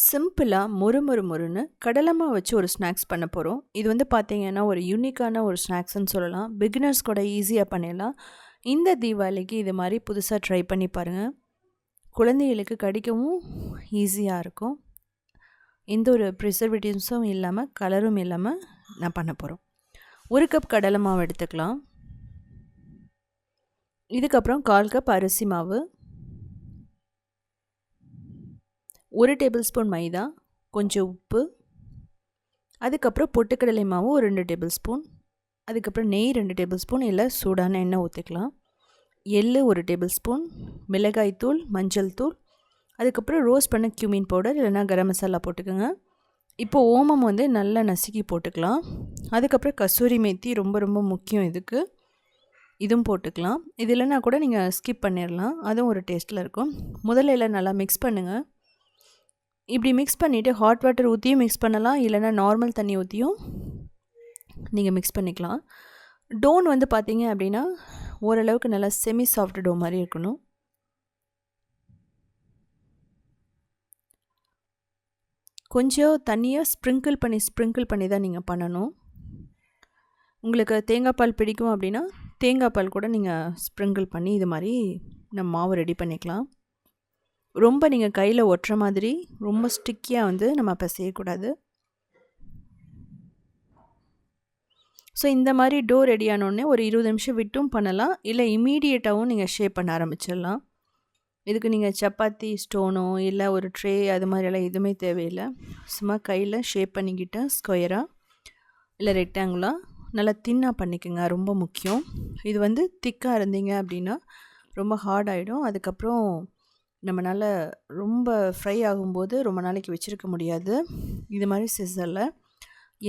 சிம்பிளாக மொறுன்னு கடலை மாவு வச்சு ஒரு ஸ்நாக்ஸ் பண்ண போகிறோம். இது வந்து பார்த்திங்கன்னா ஒரு யூனிக்கான ஒரு ஸ்நாக்ஸ்ன்னு சொல்லலாம். பிகினர்ஸ் கூட ஈஸியாக பண்ணிடலாம். இந்த தீபாவளிக்கு இது மாதிரி புதுசாக ட்ரை பண்ணி பாருங்கள். குழந்தைகளுக்கு கடிக்கவும் ஈஸியாக இருக்கும். எந்த ஒரு ப்ரிசர்வேட்டிவ்ஸும் இல்லாமல் கலரும் இல்லாமல் நான் பண்ண போகிறோம். 1 கப் கடலை மாவு எடுத்துக்கலாம். இதுக்கப்புறம் 1/4 கப் அரிசி மாவு, 1 டேபிள் ஸ்பூன் மைதா, கொஞ்சம் உப்பு, அதுக்கப்புறம் பொட்டுக்கடலை மாவு ஒரு 2 டேபிள் ஸ்பூன், அதுக்கப்புறம் நெய் 2 டேபிள் ஸ்பூன், இல்லை சூடான எண்ணெய் ஊற்றிக்கலாம். எள்ளு 1 டேபிள் ஸ்பூன், மிளகாய் தூள், மஞ்சள் தூள், அதுக்கப்புறம் ரோஸ்ட் பண்ண கியூமின் பவுடர் இல்லைனா கரம் மசாலா போட்டுக்கோங்க. இப்போ ஓமம் வந்து நல்லா நசுக்கி போட்டுக்கலாம். அதுக்கப்புறம் கசூரி மேத்தி ரொம்ப முக்கியம் இதுக்கு, இதுவும் போட்டுக்கலாம். இது இல்லைனா கூட நீங்கள் ஸ்கிப் பண்ணிடலாம், அதுவும் ஒரு டேஸ்ட்டில் இருக்கும். முதல்ல எல்லாம் நல்லா மிக்ஸ் பண்ணுங்கள். இப்படி மிக்ஸ் பண்ணிவிட்டு ஹாட் வாட்டர் ஊற்றியும் மிக்ஸ் பண்ணலாம், இல்லைனா நார்மல் தண்ணி ஊற்றியும் நீங்கள் மிக்ஸ் பண்ணிக்கலாம். டோன் வந்து பார்த்தீங்க அப்படின்னா ஓரளவுக்கு நல்லா செமி சாஃப்ட் டோ மாதிரி இருக்கணும். கொஞ்சம் தண்ணியை ஸ்ப்ரிங்கிள் பண்ணி தான் நீங்கள் பண்ணணும். உங்களுக்கு தேங்காய் பால் பிடிக்கும் அப்படின்னா தேங்காய் பால் கூட நீங்கள் ஸ்ப்ரிங்கிள் பண்ணி இது மாதிரி நம்ம மாவு ரெடி பண்ணிக்கலாம். ரொம்ப நீங்கள் கையில் ஒட்டுற மாதிரி ரொம்ப ஸ்டிக்கியாக வந்து நம்ம செய்யக்கூடாது. ஸோ இந்த மாதிரி டோ ரெடி ஆனோடனே ஒரு 20 நிமிஷம் விட்டும் பண்ணலாம், இல்லை இமீடியட்டாகவும் நீங்கள் ஷேப் பண்ண ஆரம்பிச்சிடலாம். இதுக்கு நீங்கள் சப்பாத்தி ஸ்டோனோ இல்லை ஒரு ட்ரே அது மாதிரியெல்லாம் எதுவுமே தேவையில்லை. சும்மா கையில் ஷேப் பண்ணிக்கிட்டு ஸ்கொயராக இல்லை ரெக்டாங்குலாக நல்லா தின்னாக பண்ணிக்கோங்க, ரொம்ப முக்கியம். இது வந்து திக்காக இருந்தீங்க அப்படின்னா ரொம்ப ஹார்ட் ஆகிடும். அதுக்கப்புறம் நம்மளால் ரொம்ப ஃப்ரை ஆகும்போது ரொம்ப நாளைக்கு வச்சுருக்க முடியாது. இது மாதிரி சிசரில்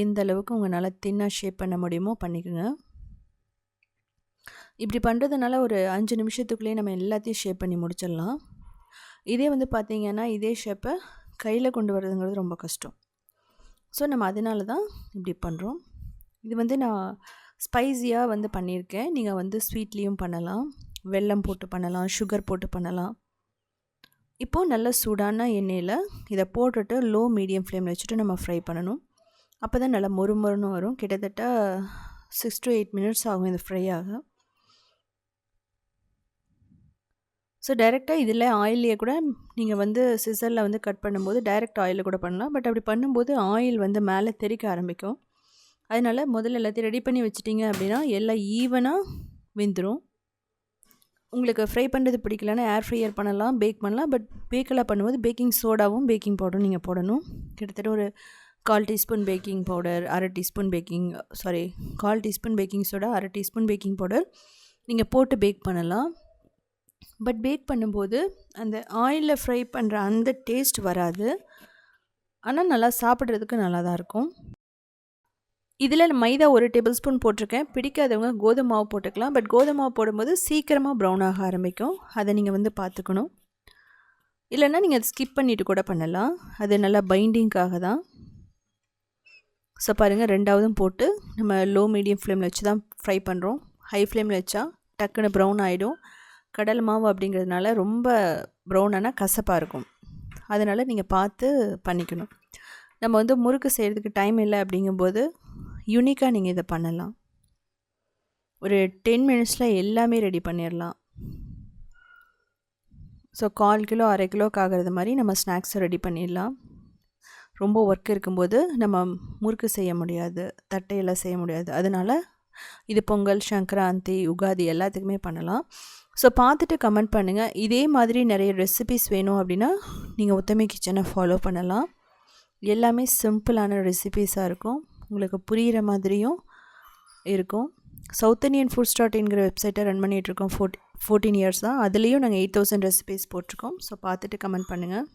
எந்த அளவுக்கு உங்களால் தின்னாக ஷேப் பண்ண முடியுமோ பண்ணிக்கோங்க. இப்படி பண்ணுறதுனால ஒரு 5 நிமிஷத்துக்குள்ளேயே நம்ம எல்லாத்தையும் ஷேப் பண்ணி முடிச்சிடலாம். இதே வந்து பார்த்திங்கன்னா இதே ஷேப்பை கையில் கொண்டு வரதுங்கிறது ரொம்ப கஷ்டம். ஸோ நம்ம அதனால தான் இப்படி பண்ணுறோம். இது வந்து நான் ஸ்பைஸியாக வந்து பண்ணியிருக்கேன். நீங்கள் வந்து ஸ்வீட்லேயும் பண்ணலாம், வெல்லம் போட்டு பண்ணலாம், சுகர் போட்டு பண்ணலாம். இப்போது நல்ல சூடான எண்ணெயில் இதை போட்டுட்டு லோ மீடியம் ஃப்ளேமில் வச்சுட்டு நம்ம ஃப்ரை பண்ணணும். அப்போ தான் நல்லா மொறுன்னு வரும். கிட்டத்தட்ட 6 to 8 மினிட்ஸ் ஆகும் இது ஃப்ரை ஆக. ஸோ டைரெக்டாக இதில் ஆயிலே கூட நீங்கள் வந்து சிசரில் வந்து கட் பண்ணும்போது டைரெக்ட் ஆயிலில் கூட பண்ணலாம். பட் அப்படி பண்ணும்போது ஆயில் வந்து மேலே தெறிக்க ஆரம்பிக்கும். அதனால் முதல்ல எல்லாத்தையும் ரெடி பண்ணி வச்சிட்டிங்க அப்படின்னா எல்லாம் ஈவனாக வெந்துடும். உங்களுக்கு ஃப்ரை பண்ணுறது பிடிக்கலன்னா ஏர் ஃப்ரையர் பண்ணலாம், பேக் பண்ணலாம். பட் பேக்கெல்லாம் பண்ணும்போது பேக்கிங் சோடாவும் பேக்கிங் பவுடரும் நீங்கள் போடணும். கிட்டத்தட்ட ஒரு 1/4 teaspoon baking powder, 1/2 teaspoon 1/4 teaspoon baking soda, 1/2 teaspoon baking powder நீங்கள் போட்டு பேக் பண்ணலாம். பட் பேக் பண்ணும்போது அந்த ஆயிலில் ஃப்ரை பண்ணுற அந்த டேஸ்ட் வராது. ஆனால் நல்லா சாப்பிட்றதுக்கு நல்லா தான் இருக்கும். இதில் மைதா 1 டேபிள் ஸ்பூன் போட்டிருக்கேன். பிடிக்காதவங்க கோதுமை மாவு போட்டுக்கலாம். பட் கோதுமை மாவு போடும்போது சீக்கிரமாக ப்ரௌன் ஆக ஆரம்பிக்கும், அதை நீங்கள் வந்து பார்த்துக்கணும். இல்லைன்னா நீங்கள் அதை ஸ்கிப் பண்ணிவிட்டு கூட பண்ணலாம், அது நல்லா பைண்டிங்காக தான். ஸோ பாருங்கள், 2வதும் போட்டு நம்ம லோ மீடியம் ஃப்ளேமில் வச்சு தான் ஃப்ரை பண்ணுறோம். ஹை ஃப்ளேமில் வச்சா டக்குன்னு ப்ரௌன் ஆகிடும். கடலை மாவு அப்படிங்கிறதுனால ரொம்ப ப்ரௌனானா கசப்பாக இருக்கும். அதனால் நீங்கள் பார்த்து பண்ணிக்கணும். நம்ம வந்து முறுக்கு செய்கிறதுக்கு டைம் இல்லை அப்படிங்கும்போது யூனிக்காக நீங்கள் இதை பண்ணலாம். ஒரு 10 மினிட்ஸில் எல்லாமே ரெடி பண்ணிடலாம். ஸோ 1/4 கிலோ 1/2 கிலோக்கு ஆகிறது மாதிரி நம்ம ஸ்நாக்ஸை ரெடி பண்ணிடலாம். ரொம்ப ஒர்க் இருக்கும்போது நம்ம முறுக்கு செய்ய முடியாது, தட்டையெல்லாம் செய்ய முடியாது. அதனால் இது பொங்கல், சங்கராந்தி, உகாதி எல்லாத்துக்குமே பண்ணலாம். ஸோ பார்த்துட்டு கமெண்ட் பண்ணுங்கள். இதே மாதிரி நிறைய ரெசிபிஸ் வேணும் அப்படின்னா நீங்கள் உத்தமி கிச்சனை ஃபாலோ பண்ணலாம். எல்லாமே சிம்பிளான ரெசிபீஸாக இருக்கும், உங்களுக்கு புரிகிற மாதிரியும் இருக்கும். சவுத் இண்டியன் ஃபுட் ஸ்டார்ட்ங்கிற வெப்சைட்டை ரன் பண்ணிகிட்ருக்கோம். 14 இயர்ஸ் தான். அதுலேயும் நாங்கள் 8000 ரெசிபீஸ் போட்டிருக்கோம். ஸோ பார்த்துட்டு கமெண்ட் பண்ணுங்கள்.